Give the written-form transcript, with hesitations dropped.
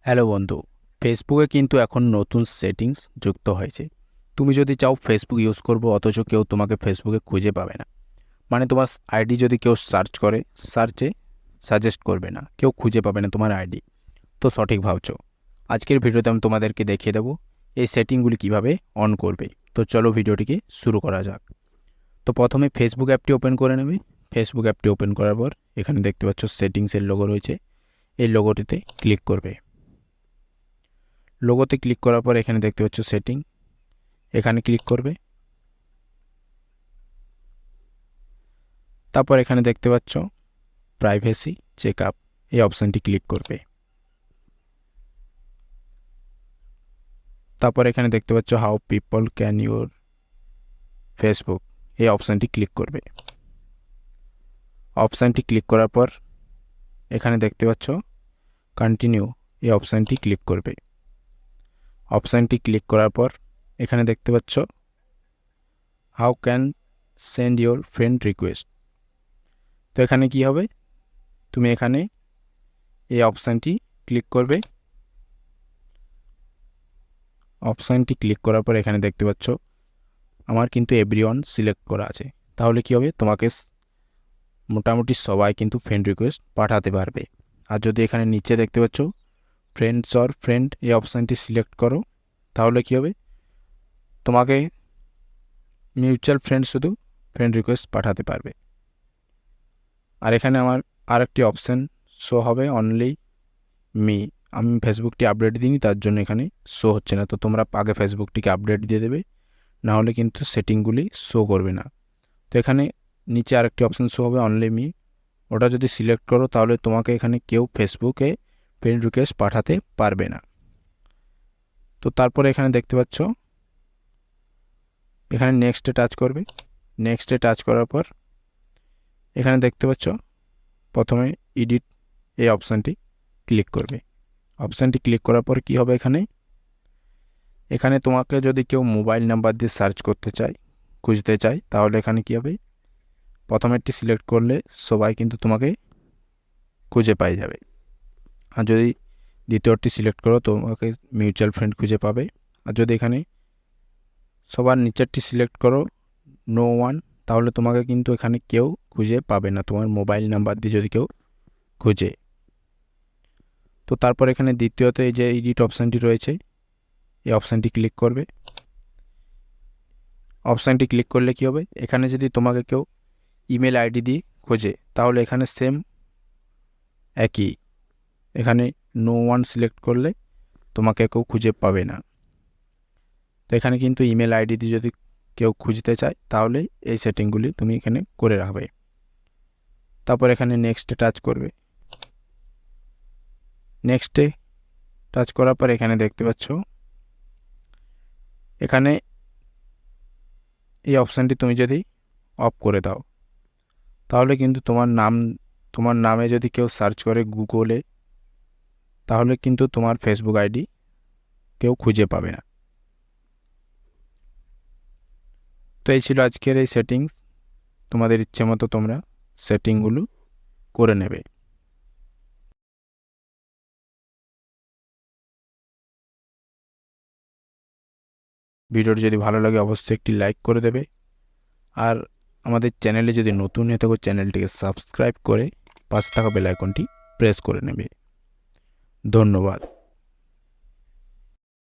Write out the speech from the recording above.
Hello বন্ধু, ফেসবুকে কিন্তু এখন নতুন সেটিংস যুক্ত হয়েছে। তুমি যদি চাও ফেসবুক ইউজ করবো অথচ কেউ তোমাকে ফেসবুকে খুঁজে পাবে না, মানে তোমার আইডি যদি কেউ সার্চ করে, সার্চে সাজেস্ট করবে না, কেউ খুঁজে পাবে না তোমার আইডি। তো সঠিক ভাবছো। আজকের ভিডিওতে আমি তোমাদেরকে দেখিয়ে দেবো এই সেটিংগুলি কিভাবে অন করবে। তো চলো ভিডিওটিকে শুরু করা যাক। তো প্রথমে ফেসবুক অ্যাপটি ওপেন করে নেবে। ফেসবুক অ্যাপটি ওপেন করার পর এখানে দেখতে পাচ্ছ সেটিংসের লোগো রয়েছে, এই লোগোটিতে ক্লিক করবে। লোগোতে ক্লিক করার পর এখানে দেখতে পাচ্ছ সেটিং, এখানে ক্লিক করবে। তারপর এখানে দেখতে পাচ্ছ প্রাইভেসি চেক আপ, এই অপশানটি ক্লিক করবে। তারপর এখানে দেখতে পাচ্ছ how people can your Facebook, এই অপশানটি ক্লিক করবে। অপশানটি ক্লিক করার পর এখানে দেখতে পাচ্ছ কন্টিনিউ, এই অপশানটি ক্লিক করবে। অপশানটি ক্লিক করার পর এখানে দেখতে পাচ্ছ how can send your friend request. তো এখানে কি হবে, তুমি এখানে এই অপশানটি ক্লিক করবে। অপশানটি ক্লিক করার পর এখানে দেখতে পাচ্ছ আমার কিন্তু এভরিওয়ান সিলেক্ট করা আছে। তাহলে কি হবে, তোমাকে মোটামুটি সবাই কিন্তু ফ্রেন্ড রিকোয়েস্ট পাঠাতে পারবে। আর যদি এখানে নিচে দেখতে পাচ্ছ ফ্রেন্ডস অর ফ্রেন্ড, এই অপশানটি সিলেক্ট করো, তাহলে কি হবে, তোমাকে মিউচুয়াল ফ্রেন্ড শুধু ফ্রেন্ড রিকোয়েস্ট পাঠাতে পারবে। আর এখানে আমার আরেকটি অপশান শো হবে, অনলি মি। আমি ফেসবুকটি আপডেট দিইনি, তার জন্য এখানে শো হচ্ছে না। তো তোমরা আগে ফেসবুকটিকে আপডেট দিয়ে দেবে, না হলে কিন্তু সেটিংগুলি শো করবে না। তো এখানে নিচে আরেকটি অপশান শো হবে, অনলি মি। ওটা যদি সিলেক্ট করো তাহলে তোমাকে এখানে কেউ ফেসবুকে ফ্রেন্ড রিকোয়েস্ট পাঠাতে পারবে না। তো তারপরে এখানে দেখতে পাচ্ছ এখানে নেক্সটে টাচ করবে। নেক্সটে টাচ করার পর এখানে দেখতে পাচ্ছ প্রথমে এডিট, এই অপশানটি ক্লিক করবে। অপশানটি ক্লিক করার পর কি হবে, এখানে এখানে তোমাকে যদি কেউ মোবাইল নাম্বার দিয়ে সার্চ করতে চায়, খুঁজতে চায়, তাহলে এখানে কি হবে, প্রথমেরটি সিলেক্ট করলে সবাই কিন্তু তোমাকে খুঁজে পাই যাবে। আর যদি দ্বিতীয়টি সিলেক্ট করো তোমাকে মিউচুয়াল ফ্রেন্ড খুঁজে পাবে। আর যদি এখানে সবার নিচেরটি সিলেক্ট করো নো ওয়ান, তাহলে তোমাকে কিন্তু এখানে কেউ খুঁজে পাবে না তোমার মোবাইল নাম্বার দিয়ে যদি কেউ খুঁজে। তো তারপর এখানে দ্বিতীয়ত এই যে এডিট অপশানটি রয়েছে, এই অপশানটি ক্লিক করবে। অপশানটি ক্লিক করলে কি হবে, এখানে যদি তোমাকে কেউ ইমেল আইডি দিয়ে খোঁজে, তাহলে এখানে সেম একই, এখানে নো ওয়ান সিলেক্ট করলে তোমাকে কেউ খুঁজে পাবে না। তো এখানে কিন্তু ইমেল আইডি দিয়ে যদি কেউ খুঁজতে চায়, তাহলে এই সেটিংগুলি তুমি এখানে করে রাখবে। তারপর এখানে নেক্সটে টাচ করবে। নেক্সটে টাচ করার পর এখানে দেখতে পাচ্ছ এখানে এই অপশানটি তুমি যদি অফ করে দাও, তাহলে কিন্তু তোমার নামে যদি কেউ সার্চ করে গুগলে, তাহলে কিন্তু তোমার ফেসবুক আইডি কেউ খুঁজে পাবে না। তো এই ছিল আজকের এই সেটিংস। তোমাদের ইচ্ছে মতো তোমরা সেটিংগুলো করে নেবে। ভিডিওটি যদি ভালো লাগে অবশ্যই একটি লাইক করে দেবে। আর আমাদের চ্যানেলে যদি নতুন হয়ে থাকো, চ্যানেলটিকে সাবস্ক্রাইব করে পাশে থাকা বেল আইকনটি প্রেস করে নেবে। ধন্যবাদ।